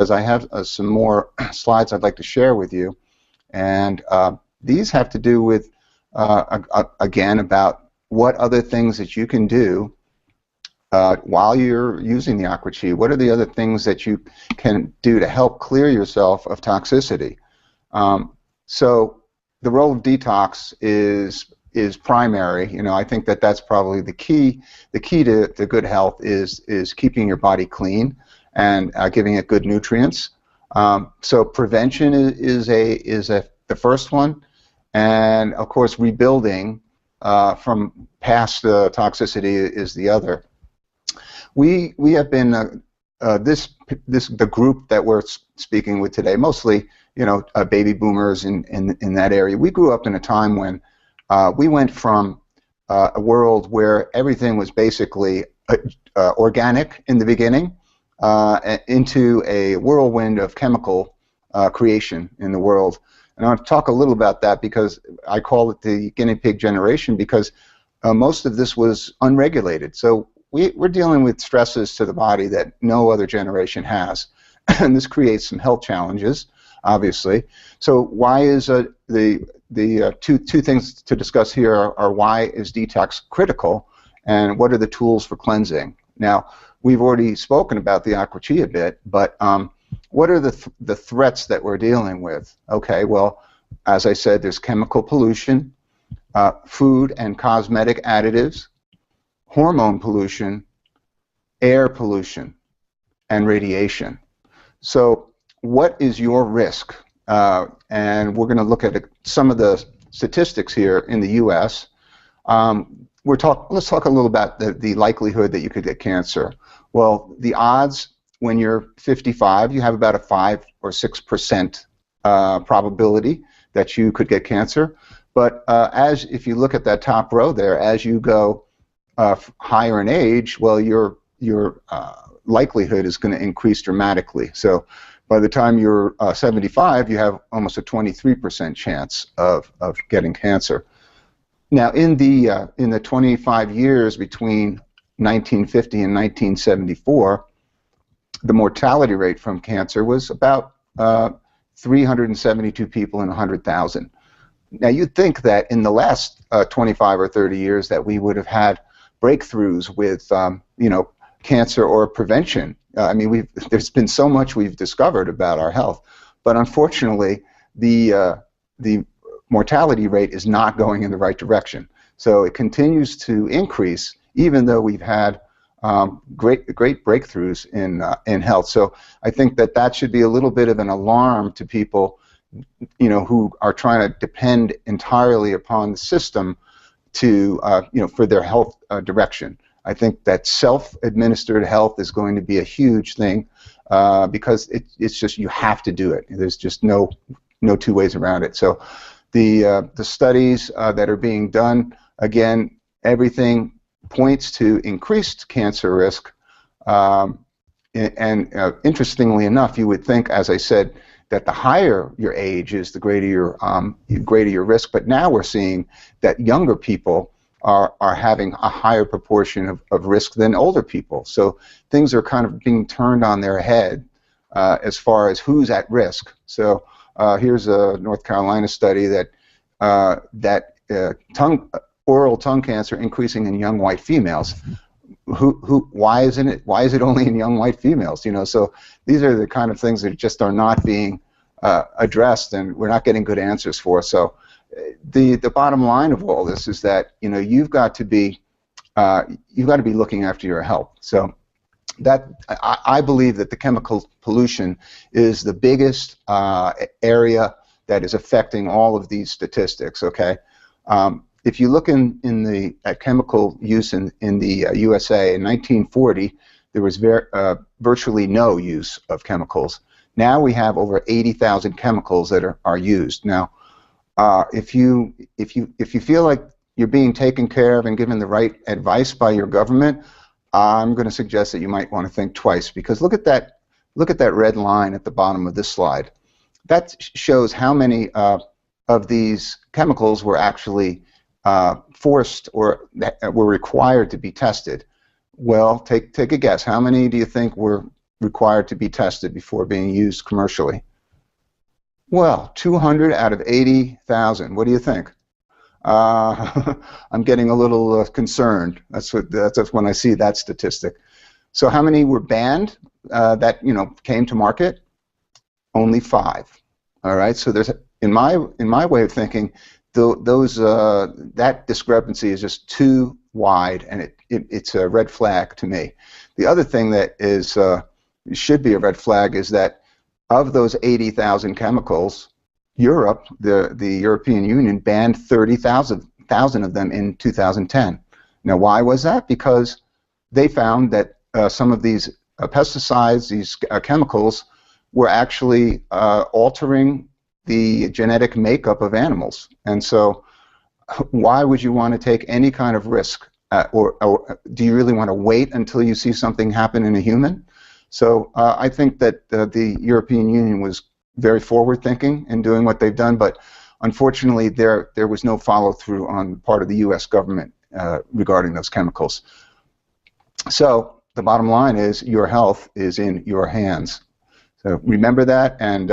I have some more slides I'd like to share with you, and these have to do with, again, about what other things that you can do while you're using the aqua chi. What are the other things that you can do to help clear yourself of toxicity? So the role of detox is primary. You know, I think that that's probably the key. The key to good health is keeping your body clean and giving it good nutrients. So prevention is the first one, and of course rebuilding from past toxicity is the other. We have been the group that we're speaking with today, mostly, you know, baby boomers in that area. We grew up in a time when we went from a world where everything was basically organic in the beginning into a whirlwind of chemical creation in the world. And I want to talk a little about that because I call it the guinea pig generation, because most of this was unregulated. So we're dealing with stresses to the body that no other generation has. And this creates some health challenges, obviously. So why is the two things to discuss here are why is detox critical, and what are the tools for cleansing? Now, we've already spoken about the aqua chi a bit, but what are the threats that we're dealing with? Okay, well, as I said, there's chemical pollution, food and cosmetic additives, hormone pollution, air pollution, and radiation. So what is your risk? And we're going to look at some of the statistics here in the U.S. Let's talk a little about the likelihood that you could get cancer. Well, the odds when you're 55, you have about a 5 or 6% probability that you could get cancer. But if you look at that top row there, as you go higher in age, well, your likelihood is going to increase dramatically. So by the time you're 75, you have almost a 23% chance of getting cancer. Now, in the 25 years between 1950 and 1974, the mortality rate from cancer was about 372 people in 100,000. Now, you'd think that in the last 25 or 30 years that we would have had breakthroughs with, you know, cancer or prevention. I mean, there's been so much we've discovered about our health, but unfortunately, the mortality rate is not going in the right direction. So it continues to increase, even though we've had great breakthroughs in health. So I think that should be a little bit of an alarm to people, you know, who are trying to depend entirely upon the system to, you know, for their health direction. I think that self-administered health is going to be a huge thing because it's just, you have to do it. There's just no two ways around it. So the studies that are being done, again, everything points to increased cancer risk. And interestingly enough, you would think, as I said, that the higher your age is, the greater your risk. But now we're seeing that younger people are having a higher proportion of risk than older people. So things are kind of being turned on their head as far as who's at risk. So here's a North Carolina study that oral tongue cancer increasing in young white females. Why is it only in young white females? You know, so these are the kind of things that just are not being addressed, and we're not getting good answers for. So the bottom line of all this is that, you know, you've got to be looking after your health. So that I believe that the chemical pollution is the biggest area that is affecting all of these statistics. Okay. If you look at chemical use in the USA in 1940, there was virtually no use of chemicals. Now we have over 80,000 chemicals that are used. Now, if you feel like you're being taken care of and given the right advice by your government, I'm going to suggest that you might want to think twice, because look at that red line at the bottom of this slide. That shows how many of these chemicals were actually forced or were required to be tested. Well, take a guess. How many do you think were required to be tested before being used commercially? Well, 200 out of 80,000. What do you think? I'm getting a little concerned. That's when I see that statistic. So how many were banned that came to market? Only 5. All right. So there's in my way of thinking, that discrepancy is just too wide, and it's a red flag to me. The other thing that is should be a red flag is that of those 80,000 chemicals, Europe, the European Union, banned 30,000 of them in 2010. Now, why was that? Because they found that some of these pesticides, these chemicals, were actually altering the genetic makeup of animals. And so why would you want to take any kind of risk? Or do you really want to wait until you see something happen in a human? So I think that the European Union was very forward-thinking in doing what they've done, but unfortunately there was no follow-through on the part of the U.S. government regarding those chemicals. So the bottom line is your health is in your hands. So remember that, and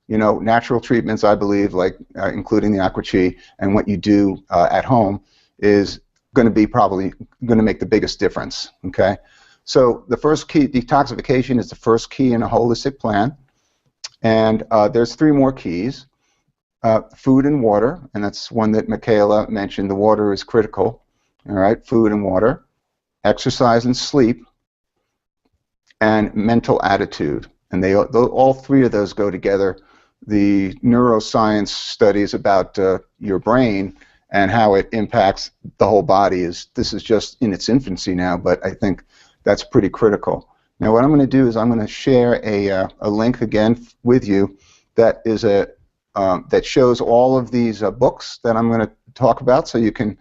natural treatments, I believe, like including the Aqua Chi and what you do at home, is going to be probably going to make the biggest difference. Okay, so the first key, detoxification, is the first key in a holistic plan, and there's 3 more keys: food and water, and that's one that Michaela mentioned. The water is critical. All right, food and water, exercise and sleep, and mental attitude. And all 3 of those go together. The neuroscience studies about your brain and how it impacts the whole body this is just in its infancy now, but I think that's pretty critical. Now, what I'm going to do is I'm going to share a link again with you that is that shows all of these books that I'm going to talk about, so you can,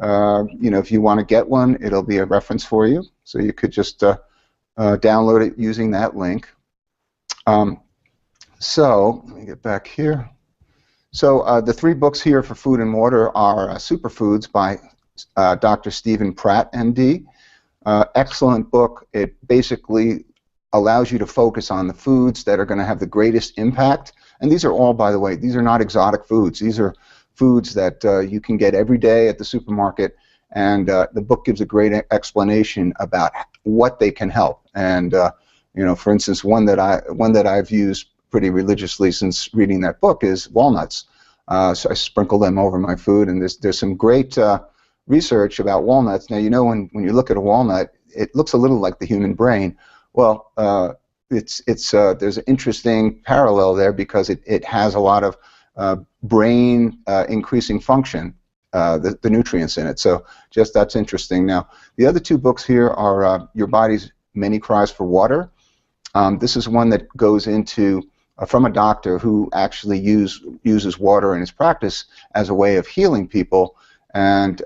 if you want to get one, it'll be a reference for you. So you could just download it using that link. So let me get back here. So the 3 books here for food and water are Superfoods by Dr. Stephen Pratt, MD. Excellent book. It basically allows you to focus on the foods that are going to have the greatest impact. And these are all, by the way, these are not exotic foods. These are foods that you can get every day at the supermarket. And the book gives a great explanation about what they can help. And for instance, one that I've used pretty religiously since reading that book is walnuts. So I sprinkle them over my food, and there's some great research about walnuts. Now, when you look at a walnut, it looks a little like the human brain. Well, there's an interesting parallel there because it has a lot of brain increasing function, the nutrients in it. So that's interesting. Now, the other 2 books here are Your Body's Many Cries for Water. This is one that goes into from a doctor who actually uses water in his practice as a way of healing people. And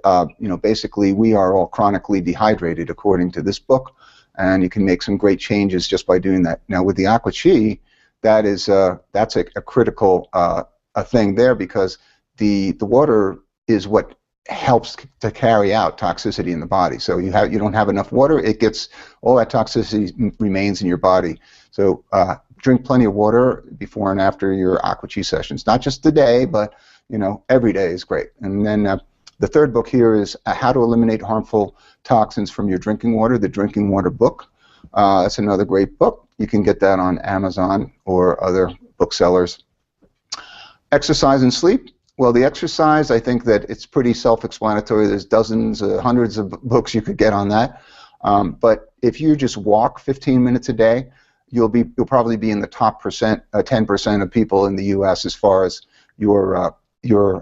basically, we are all chronically dehydrated, according to this book, and you can make some great changes just by doing that. Now, with the Aqua Chi, that's a critical thing there, because the water is what helps to carry out toxicity in the body. So you don't have enough water, it gets all that toxicity remains in your body. So drink plenty of water before and after your Aqua Chi sessions. Not just today, but every day is great. And then the 3rd book here is How to Eliminate Harmful Toxins from Your Drinking Water, the Drinking Water book. That's another great book. You can get that on Amazon or other booksellers. Exercise and sleep. Well, the exercise, I think that it's pretty self-explanatory. There's dozens, hundreds of books you could get on that. But if you just walk 15 minutes a day, you'll probably be in the top 10% of people in the U.S. as far as your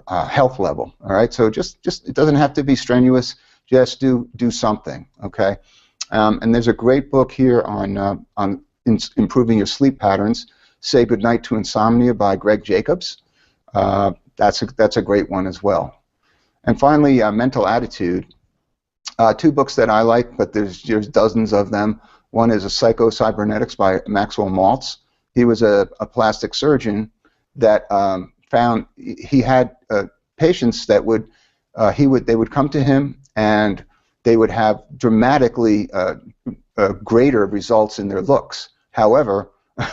health level. All right, so just it doesn't have to be strenuous. Just do something. Okay, and there's a great book here on improving your sleep patterns. Say Goodnight to Insomnia by Greg Jacobs. That's a great one as well. And finally, Mental Attitude. 2 books that I like, but there's dozens of them. One is Psycho-Cybernetics by Maxwell Maltz. He was a plastic surgeon that found he had patients that they would come to him, and they would have dramatically greater results in their looks. However,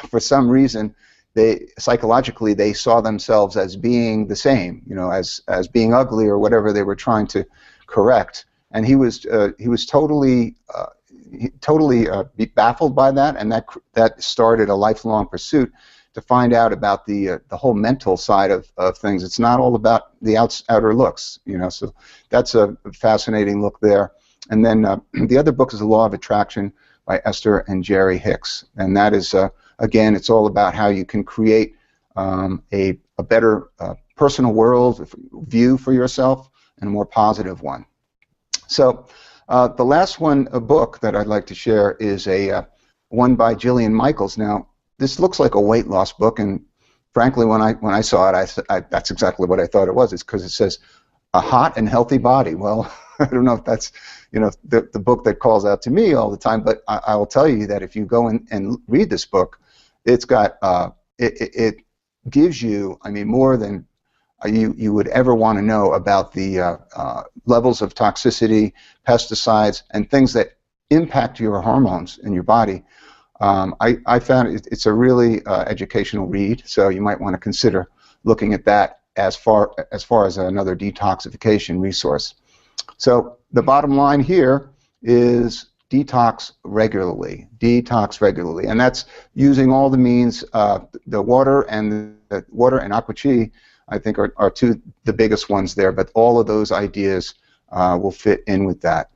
for some reason, they psychologically they saw themselves as being the same, as being ugly or whatever they were trying to correct. And he was totally baffled by that, and that started a lifelong pursuit to find out about the whole mental side of things. It's not all about the outer looks, So that's a fascinating look there. And then the other book is The Law of Attraction by Esther and Jerry Hicks, and that is again, it's all about how you can create a better personal world view for yourself and a more positive one. So the last one, a book that I'd like to share is one by Jillian Michaels. Now, this looks like a weight loss book, and frankly, when I saw it, that's exactly what I thought it was. It's because it says a hot and healthy body. Well, I don't know if that's the book that calls out to me all the time, but I will tell you that if you go in and read this book, it's got it gives you, I mean, more than you would ever want to know about the levels of toxicity, pesticides, and things that impact your hormones in your body. I found it's a really educational read, so you might want to consider looking at that as far as another detoxification resource. So the bottom line here is detox regularly, and that's using all the means. The water and aqua chi, I think, are the biggest ones there, but all of those ideas will fit in with that.